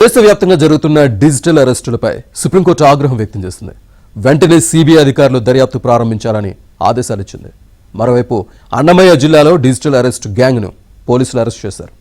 దేశవ్యాప్తంగా జరుగుతున్న digital అరెస్టులపై supreme court ఆగ్రహం వ్యక్తం చేసింది. వెంటనే సిబిఐ అధికారులు దర్యాప్తు ప్రారంభించాలని ఆదేశాలు ఇచ్చింది. మరోవైపు అన్నమయ్య జిల్లాలో డిజిటల్ అరెస్ట్ గ్యాంగ్ను పోలీసులు అరెస్ట్ చేశారు.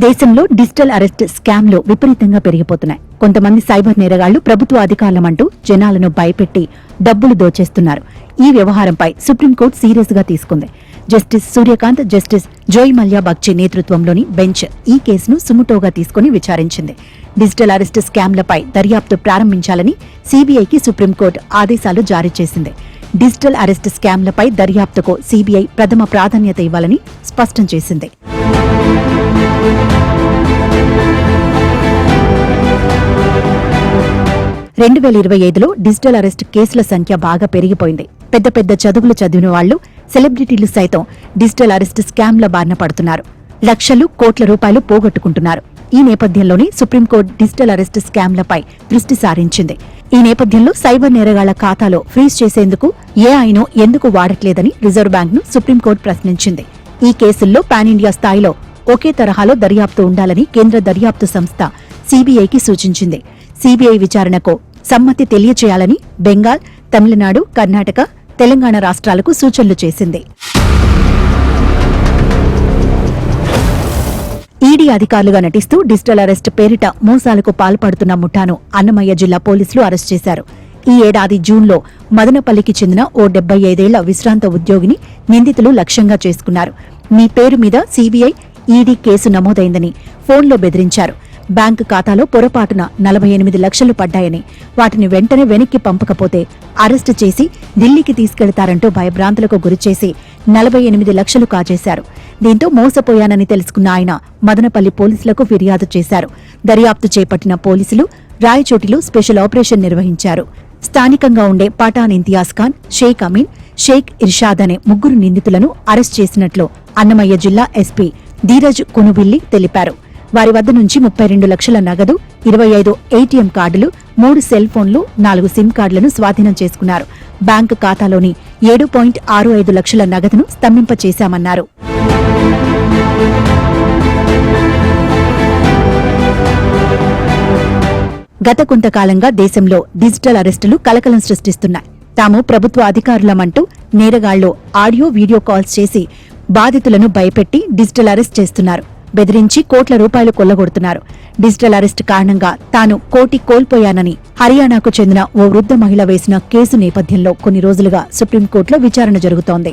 దేశంలో డిజిటల్ అరెస్ట్ స్కామ్లు విపరీతంగా పెరిగిపోతున్నాయి. కొంతమంది సైబర్ నేరగాళ్లు ప్రభుత్వ అధికారులమంటూ జనాలను భయపెట్టి డబ్బులు దోచేస్తున్నారు. ఈ వ్యవహారంపై సుప్రీంకోర్టు సీరియస్ గా తీసుకుంది. జస్టిస్ సూర్యకాంత్, జస్టిస్ జోయ్ మల్యా బగ్చి నేతృత్వంలోని బెంచ్ ఈ కేసును సుమోటోగా తీసుకుని విచారించింది. డిజిటల్ అరెస్ట్ స్కామ్లపై దర్యాప్తు ప్రారంభించాలని సీబీఐకి సుప్రీంకోర్టు ఆదేశాలు జారీ చేసింది. డిజిటల్ అరెస్ట్ స్కామ్లపై దర్యాప్తుకు సీబీఐ ప్రథమ ప్రాధాన్యత ఇవ్వాలని స్పష్టం చేసింది. 2025లో డిజిటల్ అరెస్ట్ కేసుల సంఖ్య బాగా పెరిగిపోయింది. పెద్ద పెద్ద చదువులు చదివిన వాళ్లు, సెలబ్రిటీలు సైతం డిజిటల్ అరెస్ట్ స్కామ్ల బారిన పడుతున్నారు. లక్షలు, కోట్ల రూపాయలు పోగొట్టుకుంటున్నారు. ఈ నేపథ్యంలోనే సుప్రీంకోర్టు డిజిటల్ అరెస్ట్ స్కామ్లపై దృష్టి సారించింది. ఈ నేపథ్యంలో సైబర్ నేరగాళ్ల ఖాతాలో ఫ్రీజ్ చేసేందుకు ఏఐను ఎందుకు వాడట్లేదని రిజర్వ్ బ్యాంక్ను సుప్రీంకోర్టు ప్రశ్నించింది. ఈ కేసుల్లో పాన్ ఇండియా స్థాయిలో ఒకే తరహాలో దర్యాప్తు ఉండాలని కేంద్ర దర్యాప్తు సంస్థ సీబీఐకి సూచించింది. సీబీఐ విచారణకు సమ్మతి తెలియచేయాలని బెంగాల్, తమిళనాడు, కర్ణాటక, తెలంగాణ రాష్ట్రాలకు సూచనలు చేసింది. ఈడీ అధికారులుగా నటిస్తూ డిజిటల్ అరెస్ట్ పేరిట మోసాలకు పాల్పడుతున్న ముఠాను అన్నమయ్య జిల్లా పోలీసులు అరెస్ట్ చేశారు. ఈ ఏడాది జూన్లో మదనపల్లికి చెందిన ఓ 75 ఏళ్ల విశ్రాంత ఉద్యోగిని నిందితులు లక్ష్యంగా చేసుకున్నారు. మీ పేరు మీద సీబీఐ, ఈడీ కేసు నమోదైందని ఫోన్లో బెదిరించారు. బ్యాంకు ఖాతాలో పొరపాటున 48 లక్షలు పడ్డాయని, వాటిని వెంటనే వెనక్కి పంపకపోతే అరెస్టు చేసి ఢిల్లీకి తీసుకెళ్తారంటూ భయభ్రాంతులకు గురిచేసి 48 లక్షలు కాజేశారు. దీంతో మోసపోయానని తెలుసుకున్న ఆయన మదనపల్లి పోలీసులకు ఫిర్యాదు చేశారు. దర్యాప్తు చేపట్టిన పోలీసులు రాయచోటిలో స్పెషల్ ఆపరేషన్ నిర్వహించారు. స్థానికంగా ఉండే పఠాన్ ఇంతియాజ్ ఖాన్, షేక్ అమీన్, షేక్ ఇర్షాద్ అనే 3 నిందితులను అరెస్ట్ చేసినట్లు అన్నమయ్య జిల్లా ఎస్పీ ధీరజ్ కునుబిల్లి తెలిపారు. వారి వద్ద నుంచి 32 లక్షల నగదు, 25 ఏటీఎం కార్డులు, 3 సెల్ ఫోన్లు, 4 సిమ్ కార్డులను స్వాధీనం చేసుకున్నారు. బ్యాంకు ఖాతాలోని 7.65 లక్షల నగదును స్తంభింపచేశామన్నారు. గత కొంతకాలంగా దేశంలో డిజిటల్ అరెస్టులు కలకలం సృష్టిస్తున్నాయి. తాము ప్రభుత్వ అధికారులమంటూ నేరగాళ్లు ఆడియో, వీడియో కాల్స్ చేసి బాధితులను భయపెట్టి డిజిటల్ అరెస్ట్ చేస్తున్నారు. బెదిరించి కోట్ల రూపాయలు కొల్లగొడుతున్నారు. డిజిటల్ అరెస్ట్ కారణంగా తాను కోటి కోల్పోయానని హర్యానాకు చెందిన ఓ వృద్ధ మహిళ వేసిన కేసు నేపథ్యంలో కొన్ని రోజులుగా సుప్రీంకోర్టులో విచారణ జరుగుతోంది.